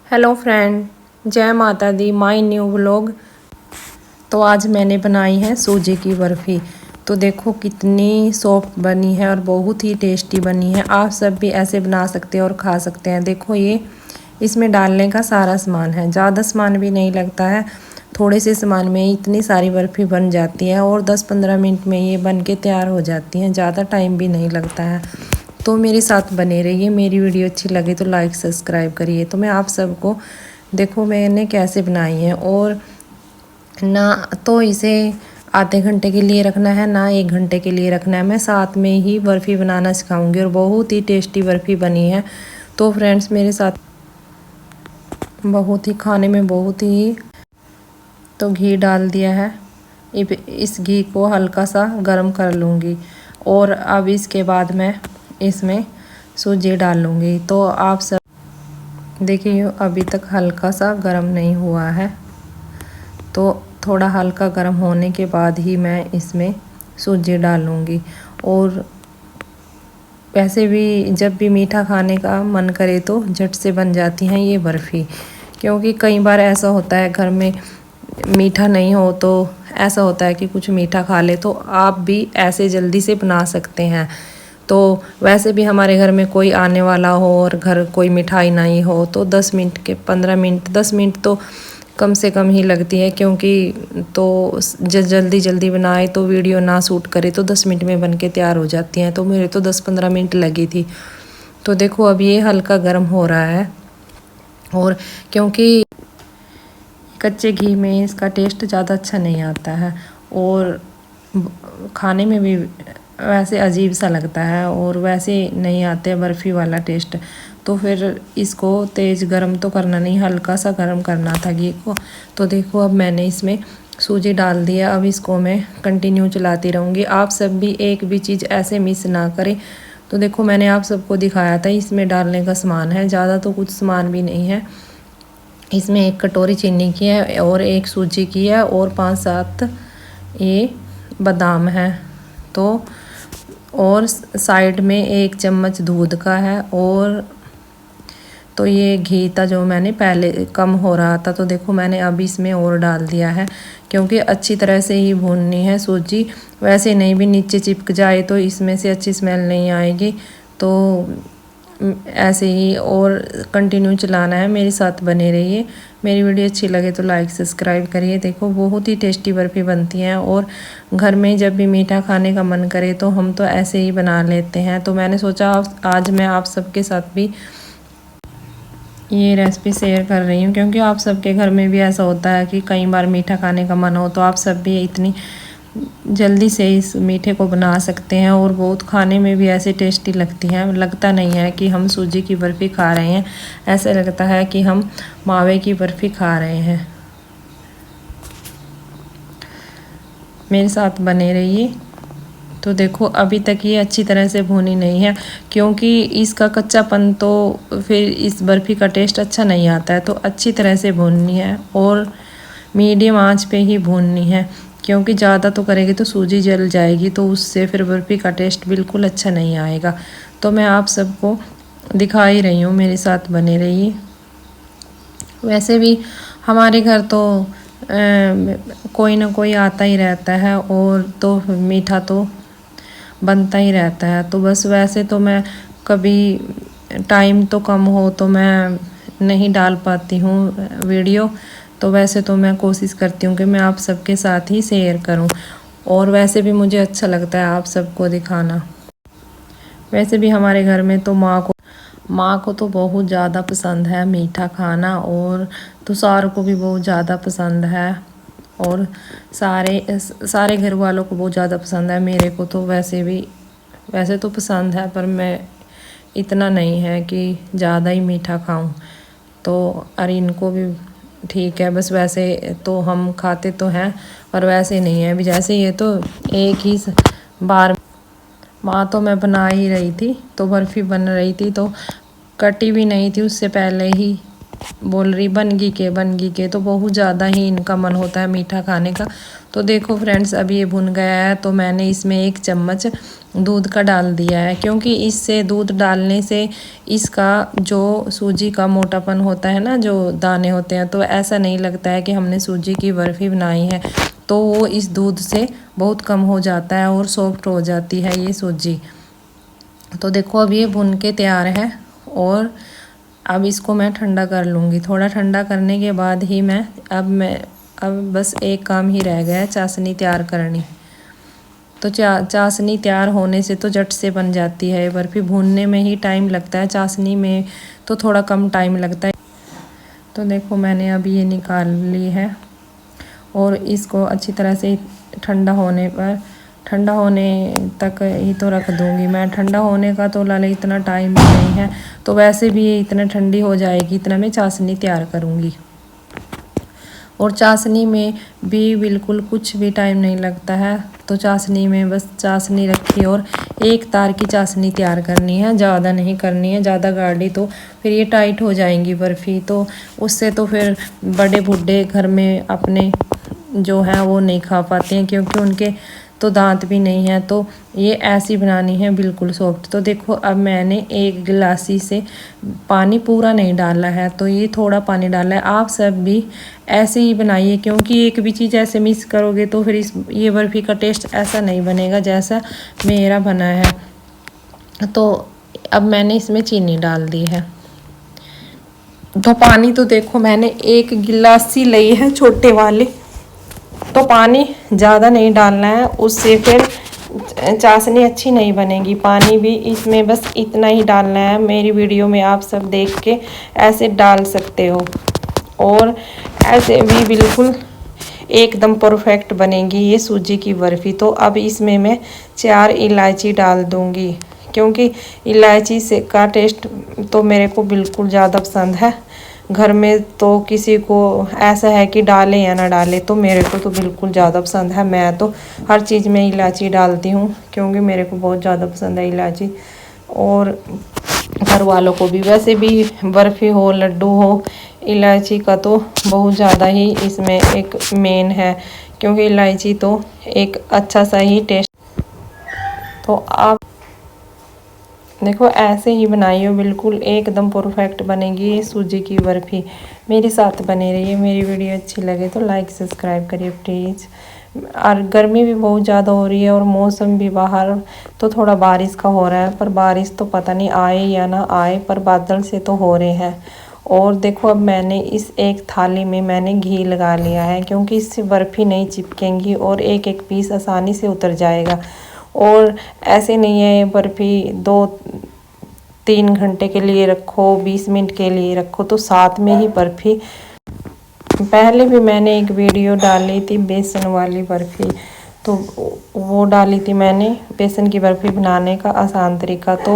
Hello friend, जय माता दी। My new vlog. तो आज मैंने बनाई है सूजी की बर्फ़ी। तो देखो कितनी सॉफ्ट बनी है और बहुत ही टेस्टी बनी है। आप सब भी ऐसे बना सकते हैं और खा सकते हैं। देखो ये इसमें डालने का सारा सामान है, ज़्यादा सामान भी नहीं लगता है। थोड़े से सामान में इतनी सारी बर्फ़ी बन जाती है और 10-15 मिनट में ये बन के तैयार हो जाती हैं। ज़्यादा टाइम भी नहीं लगता है। तो मेरे साथ बने रहिए। मेरी वीडियो अच्छी लगे तो लाइक सब्सक्राइब करिए। तो मैं आप सबको देखो मैंने कैसे बनाई है। और ना तो इसे आधे घंटे के लिए रखना है, ना 1 घंटे के लिए रखना है। मैं साथ में ही बर्फ़ी बनाना सिखाऊंगी और बहुत ही टेस्टी बर्फ़ी बनी है। तो फ्रेंड्स मेरे साथ बहुत ही खाने में बहुत ही तो घी डाल दिया है। इस घी को हल्का सा गर्म कर लूँगी और अब इसके बाद मैं इसमें सूजी डाल लूँगी। तो आप सब देखिए अभी तक हल्का सा गर्म नहीं हुआ है, तो थोड़ा हल्का गर्म होने के बाद ही मैं इसमें सूजी डालूँगी। और वैसे भी जब भी मीठा खाने का मन करे तो झट से बन जाती हैं ये बर्फ़ी, क्योंकि कई बार ऐसा होता है घर में मीठा नहीं हो तो ऐसा होता है कि कुछ मीठा खा ले। तो आप भी ऐसे जल्दी से बना सकते हैं। तो वैसे भी हमारे घर में कोई आने वाला हो और घर कोई मिठाई नहीं हो तो 10 मिनट के 15 मिनट 10 मिनट तो कम से कम ही लगती है, क्योंकि तो जल्दी जल्दी बनाए तो वीडियो ना शूट करे तो 10 मिनट में बन के तैयार हो जाती हैं। तो मेरे तो 10-15 मिनट लगी थी। तो देखो अब ये हल्का गर्म हो रहा है, और क्योंकि कच्चे घी में इसका टेस्ट ज़्यादा अच्छा नहीं आता है और खाने में भी वैसे अजीब सा लगता है और वैसे नहीं आते बर्फ़ी वाला टेस्ट। तो फिर इसको तेज़ गरम तो करना नहीं, हल्का सा गरम करना था घी को। तो देखो अब मैंने इसमें सूजी डाल दिया। अब इसको मैं कंटिन्यू चलाती रहूँगी। आप सब भी एक भी चीज़ ऐसे मिस ना करें। तो देखो मैंने आप सबको दिखाया था इसमें डालने का सामान है, ज़्यादा तो कुछ सामान भी नहीं है। इसमें 1 कटोरी चीनी की है और 1 सूजी की है और 5-7 ये बादाम है। तो और साइड में 1 चम्मच दूध का है। और तो ये घी था जो मैंने पहले कम हो रहा था, तो देखो मैंने अब इसमें और डाल दिया है, क्योंकि अच्छी तरह से ही भूननी है सूजी। वैसे नहीं भी नीचे चिपक जाए तो इसमें से अच्छी स्मेल नहीं आएगी। तो ऐसे ही और कंटिन्यू चलाना है। मेरे साथ बने रहिए। मेरी वीडियो अच्छी लगे तो लाइक सब्सक्राइब करिए। देखो बहुत ही टेस्टी बर्फ़ी बनती हैं और घर में जब भी मीठा खाने का मन करे तो हम तो ऐसे ही बना लेते हैं। तो मैंने सोचा आज मैं आप सबके साथ भी ये रेसिपी शेयर कर रही हूँ, क्योंकि आप सबके घर में भी ऐसा होता है कि कई बार मीठा खाने का मन हो तो आप सब भी इतनी जल्दी से इस मीठे को बना सकते हैं और बहुत खाने में भी ऐसे टेस्टी लगती हैं। लगता नहीं है कि हम सूजी की बर्फ़ी खा रहे हैं, ऐसे लगता है कि हम मावे की बर्फ़ी खा रहे हैं। मेरे साथ बने रहिए। तो देखो अभी तक ये अच्छी तरह से भुनी नहीं है, क्योंकि इसका कच्चापन तो फिर इस बर्फ़ी का टेस्ट अच्छा नहीं आता है। तो अच्छी तरह से भूननी है और मीडियम आंच पे ही भूननी है, क्योंकि ज़्यादा तो करेगी तो सूजी जल जाएगी, तो उससे फिर बर्फ़ी का टेस्ट बिल्कुल अच्छा नहीं आएगा। तो मैं आप सबको दिखा ही रही हूँ, मेरे साथ बने रहिए। वैसे भी हमारे घर तो कोई ना कोई आता ही रहता है और तो मीठा तो बनता ही रहता है। तो बस वैसे तो मैं कभी टाइम तो कम हो तो मैं नहीं डाल पाती हूँ वीडियो। तो वैसे तो मैं कोशिश करती हूँ कि मैं आप सबके साथ ही शेयर करूँ, और वैसे भी मुझे अच्छा लगता है आप सबको दिखाना। वैसे भी हमारे घर में तो माँ को तो बहुत ज़्यादा पसंद है मीठा खाना, और तुषार को भी बहुत ज़्यादा पसंद है, और सारे घर वालों को बहुत ज़्यादा पसंद है। मेरे को तो वैसे तो पसंद है, पर मैं इतना नहीं है कि ज़्यादा ही मीठा खाऊं। तो और इनको भी ठीक है, बस वैसे तो हम खाते तो हैं पर वैसे नहीं है। अभी जैसे ये तो एक ही बार माँ तो मैं बना ही रही थी, तो बर्फ़ी बन रही थी तो कटी भी नहीं थी उससे पहले ही बोल रही बन गई के, तो बहुत ज़्यादा ही इनका मन होता है मीठा खाने का। तो देखो फ्रेंड्स, अब ये भुन गया है, तो मैंने इसमें 1 चम्मच दूध का डाल दिया है, क्योंकि इससे दूध डालने से इसका जो सूजी का मोटापन होता है ना, जो दाने होते हैं, तो ऐसा नहीं लगता है कि हमने सूजी की बर्फ़ी बनाई है। तो वो इस दूध से बहुत कम हो जाता है और सॉफ्ट हो जाती है ये सूजी। तो देखो अब ये भुन के तैयार है, और अब इसको मैं ठंडा कर लूँगी। थोड़ा ठंडा करने के बाद ही अब बस एक काम ही रह गया है, चाशनी तैयार करनी। तो चाशनी तैयार होने से तो झट से बन जाती है। बर्फ़ी भूनने में ही टाइम लगता है, चाशनी में तो थोड़ा कम टाइम लगता है। तो देखो मैंने अभी ये निकाल ली है, और इसको अच्छी तरह से ठंडा होने तक ही तो रख दूँगी मैं। ठंडा होने का तो लाले इतना टाइम भी नहीं है, तो वैसे भी ये इतना ठंडी हो जाएगी, इतना मैं चाशनी तैयार करूँगी। और चाशनी में भी बिल्कुल कुछ भी टाइम नहीं लगता है। तो चाशनी में बस चाशनी रखी और एक तार की चाशनी तैयार करनी है, ज़्यादा नहीं करनी है। ज़्यादा गाढ़ी तो फिर ये टाइट हो जाएंगी बर्फ़ी, तो उससे तो फिर बड़े बूढ़े घर में अपने जो है वो नहीं खा पाते हैं, क्योंकि उनके तो दांत भी नहीं है। तो ये ऐसी बनानी है बिल्कुल सॉफ्ट। तो देखो अब मैंने एक गिलासी से पानी पूरा नहीं डाला है, तो ये थोड़ा पानी डाला है। आप सब भी ऐसे ही बनाइए, क्योंकि एक भी चीज़ ऐसे मिक्स करोगे तो फिर ये बर्फ़ी का टेस्ट ऐसा नहीं बनेगा जैसा मेरा बना है। तो अब मैंने इसमें चीनी डाल दी है। तो पानी तो देखो मैंने एक गिलासी ली है छोटे वाले, तो पानी ज़्यादा नहीं डालना है, उससे फिर चाशनी अच्छी नहीं बनेगी। पानी भी इसमें बस इतना ही डालना है। मेरी वीडियो में आप सब देख के ऐसे डाल सकते हो, और ऐसे भी बिल्कुल एकदम परफेक्ट बनेगी ये सूजी की बर्फ़ी। तो अब इसमें मैं 4 इलायची डाल दूँगी, क्योंकि इलायची से का टेस्ट तो मेरे को बिल्कुल ज़्यादा पसंद है। घर में तो किसी को ऐसा है कि डालें या ना डालें, तो मेरे को तो बिल्कुल ज़्यादा पसंद है। मैं तो हर चीज़ में इलायची डालती हूँ, क्योंकि मेरे को बहुत ज़्यादा पसंद है इलायची। और घर वालों को भी, वैसे भी बर्फ़ी हो लड्डू हो, इलायची का तो बहुत ज़्यादा ही इसमें एक मेन है, क्योंकि इलायची तो एक अच्छा सा ही टेस्ट। तो आप देखो ऐसे ही बनाइए, बिल्कुल एकदम परफेक्ट बनेगी ये सूजी की बर्फ़ी। मेरे साथ बने रहिए। मेरी वीडियो अच्छी लगे तो लाइक सब्सक्राइब करिए प्लीज़। और गर्मी भी बहुत ज़्यादा हो रही है, और मौसम भी बाहर तो थोड़ा बारिश का हो रहा है, पर बारिश तो पता नहीं आए या ना आए, पर बादल से तो हो रहे हैं। और देखो अब मैंने इस एक थाली में मैंने घी लगा लिया है, क्योंकि इससे बर्फ़ी नहीं चिपकेंगी और एक एक पीस आसानी से उतर जाएगा। और ऐसे नहीं है बर्फ़ी 2-3 घंटे के लिए रखो, 20 मिनट के लिए रखो, तो साथ में ही बर्फ़ी। पहले भी मैंने एक वीडियो डाली थी बेसन वाली बर्फ़ी, तो वो डाली थी मैंने बेसन की बर्फ़ी बनाने का आसान तरीका, तो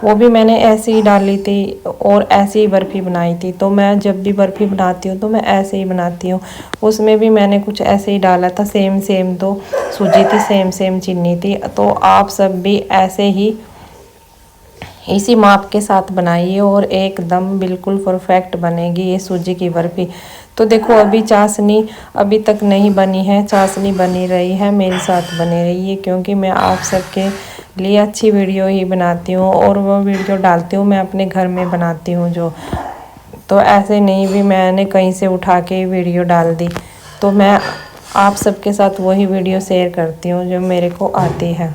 वो भी मैंने ऐसे ही डाली थी और ऐसे ही बर्फ़ी बनाई थी। तो मैं जब भी बर्फ़ी बनाती हूँ तो मैं ऐसे ही बनाती हूँ। उसमें भी मैंने कुछ ऐसे ही डाला था, सेम तो सूजी थी, सेम चीनी थी। तो आप सब भी ऐसे ही इसी माप के साथ बनाइए, और एकदम बिल्कुल परफेक्ट बनेगी ये सूजी की बर्फ़ी। तो देखो अभी चाशनी अभी तक नहीं बनी है, चाशनी बनी रही है, मेरे साथ बने रही है, क्योंकि मैं आप सबके लिए अच्छी वीडियो ही बनाती हूँ, और वो वीडियो डालती हूँ मैं अपने घर में बनाती हूँ जो। तो ऐसे नहीं भी मैंने कहीं से उठा के वीडियो डाल दी, तो मैं आप सबके साथ वही वीडियो शेयर करती हूँ जो मेरे को आती है।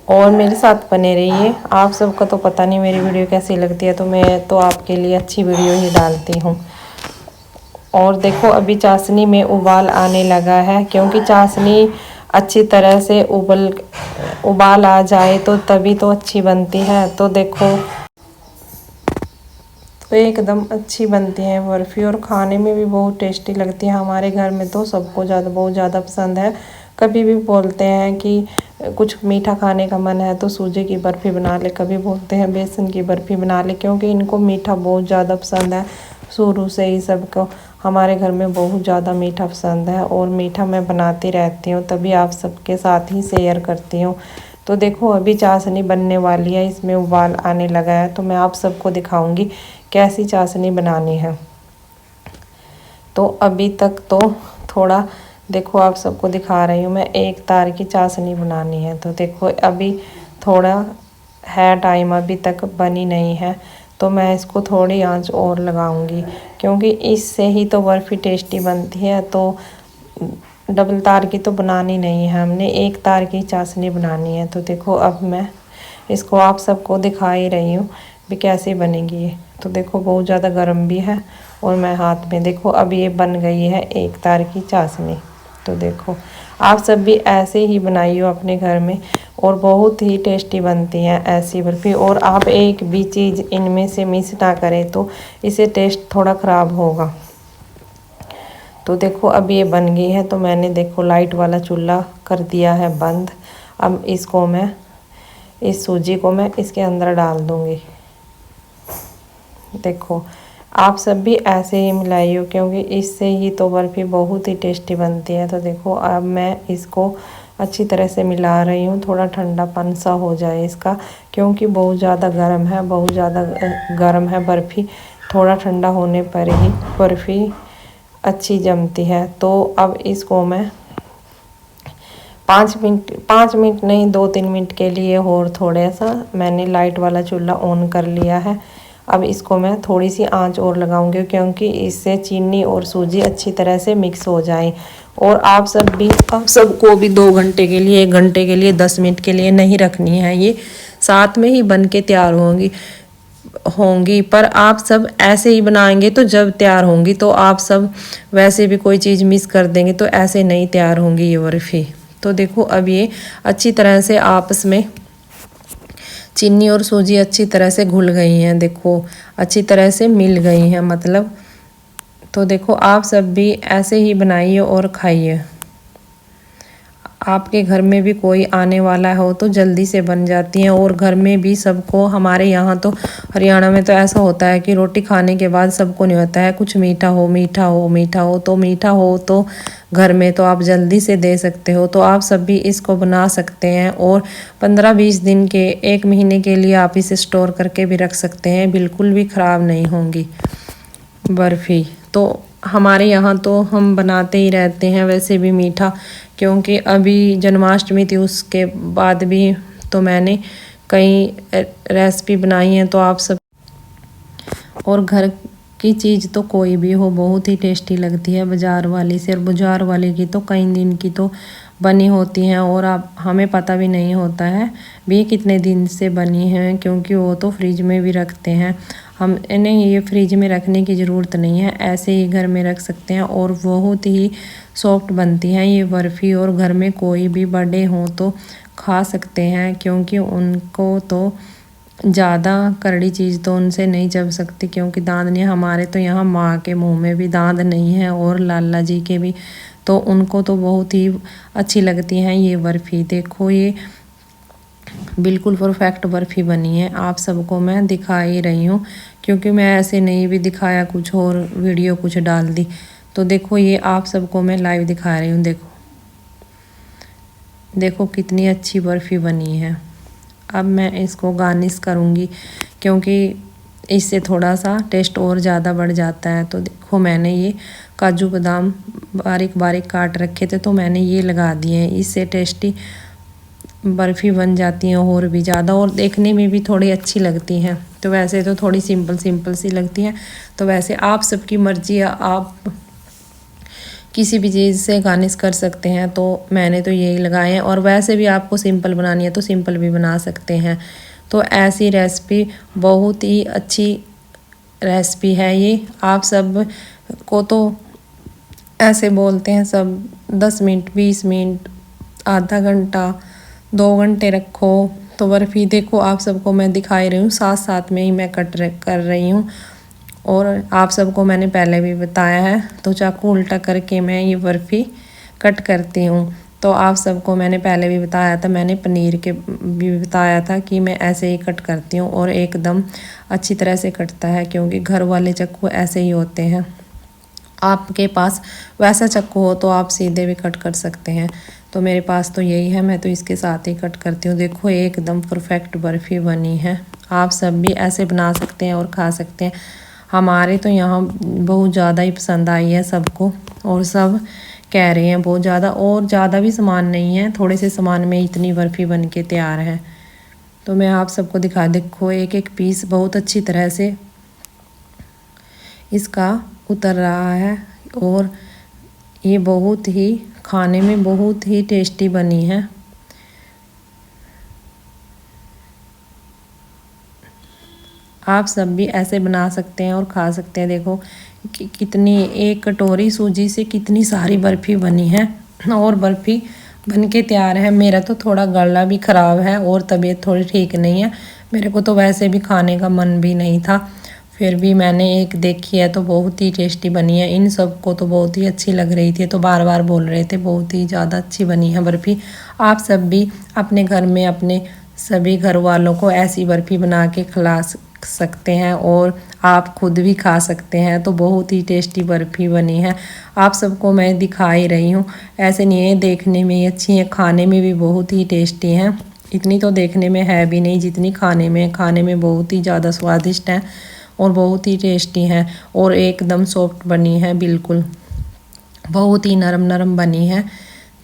और मेरे साथ बने रहिए। आप सबको तो पता नहीं मेरी वीडियो कैसी लगती है, तो मैं तो आपके लिए अच्छी वीडियो ही डालती हूँ। और देखो अभी चाशनी में उबाल आने लगा है, क्योंकि चाशनी अच्छी तरह से उबाल आ जाए तो तभी तो अच्छी बनती है। तो देखो तो एकदम अच्छी बनती है बर्फ़ी, और खाने में भी बहुत टेस्टी लगती है। हमारे घर में तो सबको बहुत ज़्यादा पसंद है। कभी भी बोलते हैं कि कुछ मीठा खाने का मन है तो सूजी की बर्फ़ी बना ले, कभी बोलते हैं बेसन की बर्फ़ी बना ले, क्योंकि इनको मीठा बहुत ज़्यादा पसंद है। शुरू से ही सबको हमारे घर में बहुत ज़्यादा मीठा पसंद है, और मीठा मैं बनाती रहती हूँ, तभी आप सबके साथ ही शेयर करती हूँ। तो देखो अभी चाशनी बनने वाली है, इसमें उबाल आने लगा है, तो मैं आप सबको दिखाऊंगी कैसी चाशनी बनानी है। तो अभी तक तो थोड़ा देखो आप सबको दिखा रही हूँ मैं, एक तार की चाशनी बनानी है। तो देखो अभी थोड़ा है टाइम, अभी तक बनी नहीं है, तो मैं इसको थोड़ी आंच और लगाऊंगी, क्योंकि इससे ही तो बर्फ़ी टेस्टी बनती है। तो डबल तार की तो बनानी नहीं है हमने, एक तार की चाशनी बनानी है। तो देखो अब मैं इसको आप सबको दिखा ही रही हूँ भी कैसे बनेगी ये। तो देखो बहुत ज़्यादा गर्म भी है, और मैं हाथ में देखो अब ये बन गई है एक तार की चाशनी। तो देखो आप सब भी ऐसे ही बनाइए अपने घर में, और बहुत ही टेस्टी बनती है ऐसी बर्फ़ी। और आप एक भी चीज़ इनमें से मिस ना करें तो इसे टेस्ट थोड़ा ख़राब होगा। तो देखो अब ये बन गई है, तो मैंने देखो लाइट वाला चूल्हा कर दिया है बंद। अब इसको मैं, इस सूजी को मैं इसके अंदर डाल दूँगी। देखो आप सब भी ऐसे ही मिलाइए, क्योंकि इससे ही तो बर्फ़ी बहुत ही टेस्टी बनती है। तो देखो अब मैं इसको अच्छी तरह से मिला रही हूँ, थोड़ा ठंडापन सा हो जाए इसका, क्योंकि बहुत ज़्यादा गर्म है, बहुत ज़्यादा गर्म है बर्फ़ी। थोड़ा ठंडा होने पर ही बर्फ़ी अच्छी जमती है। तो अब इसको मैं 5 मिनट नहीं 2-3 मिनट के लिए और थोड़ा सा मैंने लाइट वाला चूल्हा ऑन कर लिया है। अब इसको मैं थोड़ी सी आंच और लगाऊंगी, क्योंकि इससे चीनी और सूजी अच्छी तरह से मिक्स हो जाए। और आप सबको भी 2 घंटे के लिए, 1 घंटे के लिए, 10 मिनट के लिए नहीं रखनी है, ये साथ में ही बन के तैयार होंगी। पर आप सब ऐसे ही बनाएंगे तो जब तैयार होंगी, तो आप सब वैसे भी कोई चीज़ मिस कर देंगे, तो ऐसे नहीं तैयार होंगी ये बर्फ़ी। तो देखो अब ये अच्छी तरह से आपस में चीनी और सूजी अच्छी तरह से घुल गई हैं, देखो अच्छी तरह से मिल गई हैं मतलब। तो देखो आप सब भी ऐसे ही बनाइए और खाइए। आपके घर में भी कोई आने वाला हो तो जल्दी से बन जाती हैं। और घर में भी सबको, हमारे यहाँ तो हरियाणा में तो ऐसा होता है कि रोटी खाने के बाद सबको नहीं होता है कुछ मीठा हो मीठा हो मीठा हो। तो मीठा हो तो घर में तो आप जल्दी से दे सकते हो। तो आप सब भी इसको बना सकते हैं, और 15-20 दिन के, 1 महीने के लिए आप इसे स्टोर करके भी रख सकते हैं, बिल्कुल भी ख़राब नहीं होंगी बर्फ़ी। तो हमारे यहाँ तो हम बनाते ही रहते हैं वैसे भी मीठा, क्योंकि अभी जन्माष्टमी थी, उसके बाद भी तो मैंने कई रेसिपी बनाई हैं। तो आप सब, और घर की चीज़ तो कोई भी हो बहुत ही टेस्टी लगती है बाज़ार वाली से। और बाज़ार वाले की तो कई दिन की तो बनी होती हैं, और आप हमें पता भी नहीं होता है भी कितने दिन से बनी हैं, क्योंकि वो तो फ्रिज में भी रखते हैं। हम इन्हें ये फ्रिज में रखने की ज़रूरत नहीं है, ऐसे ही घर में रख सकते हैं, और बहुत ही सॉफ्ट बनती हैं ये बर्फ़ी। और घर में कोई भी बर्थडे हो तो खा सकते हैं, क्योंकि उनको तो ज़्यादा करड़ी चीज़ तो उनसे नहीं जम सकती, क्योंकि दांत नहीं, हमारे तो यहाँ माँ के मुंह में भी दांत नहीं है, और लाला जी के भी, तो उनको तो बहुत ही अच्छी लगती हैं ये बर्फ़ी। देखो ये बिल्कुल परफेक्ट बर्फ़ी बनी है, आप सबको मैं दिखा ही रही हूँ, क्योंकि मैं ऐसे नहीं भी दिखाया कुछ और वीडियो कुछ डाल दी। तो देखो ये आप सबको मैं लाइव दिखा रही हूँ। देखो कितनी अच्छी बर्फ़ी बनी है। अब मैं इसको गार्निश करूँगी, क्योंकि इससे थोड़ा सा टेस्ट और ज़्यादा बढ़ जाता है। तो देखो मैंने ये काजू बादाम बारीक बारीक काट रखे थे, तो मैंने ये लगा दिए हैं, इससे टेस्टी बर्फ़ी बन जाती हैं और भी ज़्यादा, और देखने में भी थोड़ी अच्छी लगती हैं। तो वैसे तो थोड़ी सिंपल सी लगती हैं, तो वैसे आप सबकी मर्ज़ी है, आप किसी भी चीज़ से गार्निश कर सकते हैं। तो मैंने तो यही लगाए हैं, और वैसे भी आपको सिंपल बनानी है तो सिंपल भी बना सकते हैं। तो ऐसी रेसिपी बहुत ही अच्छी रेसिपी है ये। आप सब को तो ऐसे बोलते हैं सब 10 मिनट 20 मिनट आधा घंटा 2 घंटे रखो तो बर्फ़ी। देखो आप सबको मैं दिखाई रही हूँ, साथ में ही मैं कर रही हूँ, और आप सबको मैंने पहले भी बताया है। तो चाकू उल्टा करके मैं ये बर्फ़ी कट करती हूँ। तो आप सबको मैंने पहले भी बताया था, मैंने पनीर के भी बताया था कि मैं ऐसे ही कट करती हूँ, और एकदम अच्छी तरह से कटता है, क्योंकि घर वाले चाकू ऐसे ही होते हैं। आपके पास वैसा चाकू हो तो आप सीधे भी कट कर सकते हैं। तो मेरे पास तो यही है, मैं तो इसके साथ ही कट करती हूँ। देखो एकदम परफेक्ट बर्फ़ी बनी है। आप सब भी ऐसे बना सकते हैं और खा सकते हैं। हमारे तो यहाँ बहुत ज़्यादा ही पसंद आई है सबको, और सब कह रहे हैं बहुत ज़्यादा। और ज़्यादा भी सामान नहीं है, थोड़े से सामान में इतनी बर्फ़ी बन के तैयार है। तो मैं आप सबको दिखा, देखो एक एक पीस बहुत अच्छी तरह से इसका उतर रहा है, और ये बहुत ही खाने में बहुत ही टेस्टी बनी है। आप सब भी ऐसे बना सकते हैं और खा सकते हैं। देखो कितनी, एक कटोरी सूजी से कितनी सारी बर्फ़ी बनी है, और बर्फ़ी बन के तैयार है। मेरा तो थोड़ा गला भी ख़राब है और तबीयत थोड़ी ठीक नहीं है। मेरे को तो वैसे भी खाने का मन भी नहीं था, फिर भी मैंने एक देखी है तो बहुत ही टेस्टी बनी है। इन सब को तो बहुत ही अच्छी लग रही थी, तो बार बार बोल रहे थे बहुत ही ज़्यादा अच्छी बनी है बर्फ़ी। आप सब भी अपने घर में अपने सभी घर वालों को ऐसी बर्फ़ी बना के खिला सकते हैं, और आप खुद भी खा सकते हैं। तो बहुत ही टेस्टी बर्फ़ी बनी है। आप सबको मैं दिखा ही रही हूँ, ऐसे नहीं है, देखने में ही अच्छी है, खाने में भी बहुत ही टेस्टी हैं। इतनी तो देखने में है भी नहीं जितनी खाने में, खाने में बहुत ही ज़्यादा स्वादिष्ट है और बहुत ही टेस्टी है, और एकदम सॉफ्ट बनी है, बिल्कुल बहुत ही नरम नरम बनी है।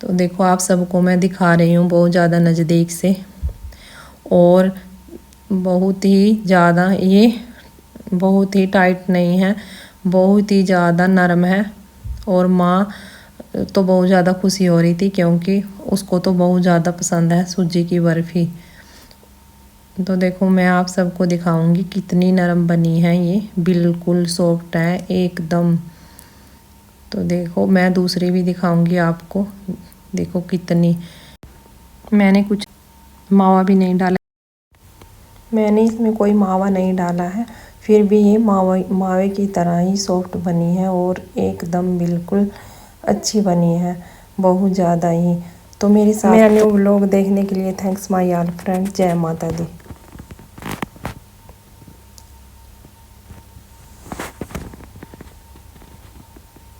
तो देखो आप सबको मैं दिखा रही हूँ बहुत ज़्यादा नज़दीक से, और बहुत ही ज़्यादा ये बहुत ही टाइट नहीं है, बहुत ही ज़्यादा नरम है। और माँ तो बहुत ज़्यादा खुशी हो रही थी, क्योंकि उसको तो बहुत ज़्यादा पसंद है सूजी की बर्फ़ी। तो देखो मैं आप सबको दिखाऊंगी कितनी नरम बनी है, ये बिल्कुल सॉफ्ट है एकदम। तो देखो मैं दूसरी भी दिखाऊंगी आपको, देखो कितनी, मैंने कुछ मावा भी नहीं डाला, मैंने इसमें कोई मावा नहीं डाला है, फिर भी ये मावे की तरह ही सॉफ्ट बनी है और एकदम बिल्कुल अच्छी बनी है, बहुत ज़्यादा ही। तो मेरे साथ मेरा न्यू व्लॉग देखने के लिए थैंक्स माय ऑल फ्रेंड। जय माता दी।